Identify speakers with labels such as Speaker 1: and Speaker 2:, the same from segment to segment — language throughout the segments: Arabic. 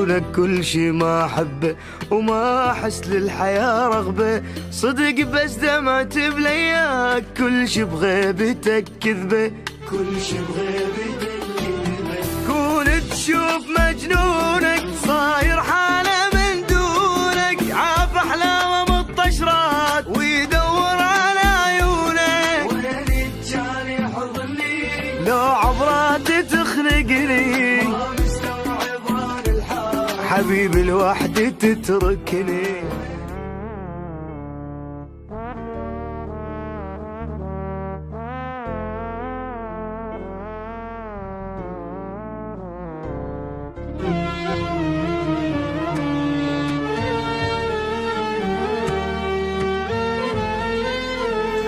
Speaker 1: بدونك كل شي ما أحبه وما أحس للحياة رغبة. صدق بس دمعت بلياك كل شي بغيبتك كذبة، كل شي بغيبتك كذبة. كون تشوف مجنونك صاير حالة من دونك، عاف أحلامه مطشرات ويدور على عيونك. وين جاني حضني لو عبرات تخنقني، ما مستوعب هذا الحال حبيبي لوحدي تتركني.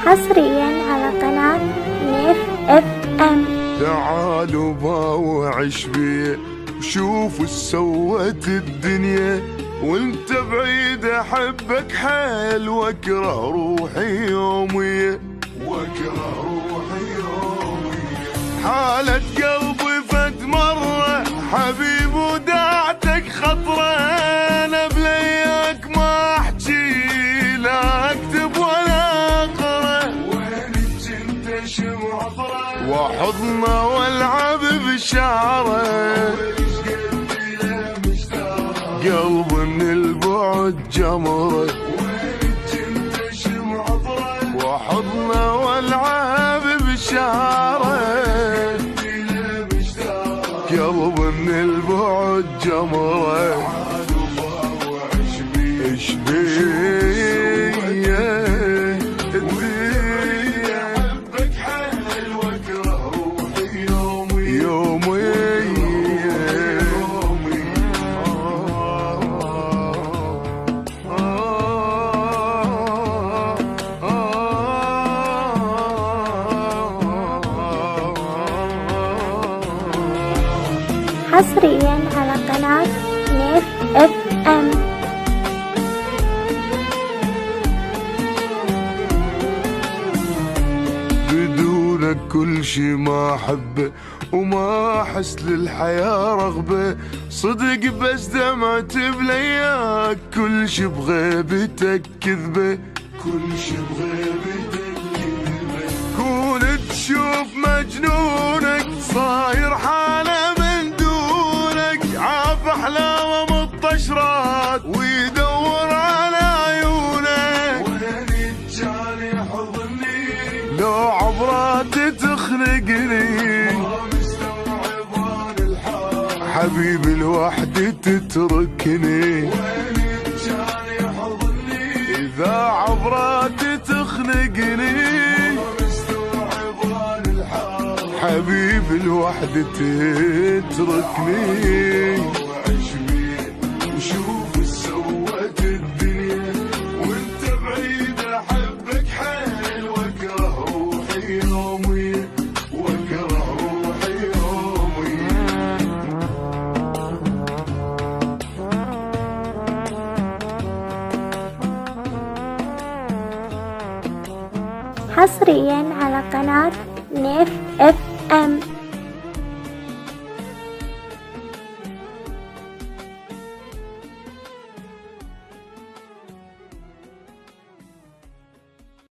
Speaker 2: حصريا على قناة نيف اف ام.
Speaker 3: تعالوا باوعش بيه وشوف ايش سوت الدنيا، وانت بعيد احبك حيل واكره روحي يومية، واكره روحي يومية. حالة قلبي فد مرة حبيب وداعتك خطرة، انا بلياك ما احكي لا اكتب ولا اقرا. وينك انت شمع عطرة وحضنه والعب بشعره، قلب من البعد جمره. وينك انت شمع عطرة وحضنه والعب بشعره، قلب من البعد جمره. ايش بيه احبك حيل واكره روحي يومي.
Speaker 2: حصريا على قناة نيف اف ام.
Speaker 3: بدونك كل شي ما أحبه وما أحس للحياة رغبة. صدق بس دمعت بلياك كل شي بغيبتك كذبة، كل شي بغيبتك كذبة. كون تشوف مجنونك صاير حالة من دونك، عاف أحلامه مطشرات ويدور على عيونك. وين جاني حضني لو عبرات تخنقني، ما مستوعب هذا الحال حبيبي لوحدي تتركني. وين جاني حضني إذا عبرات تخنقني، ما مستوعب هذا الحال حبيبي لوحدي تتركني. وعيش بيه وشوف ايش سوت الدنيا، وانت بعيد احبك حيل واكره روحي يومي، واكره روحي يومي.
Speaker 2: حصريا على قناة نيف اف ام.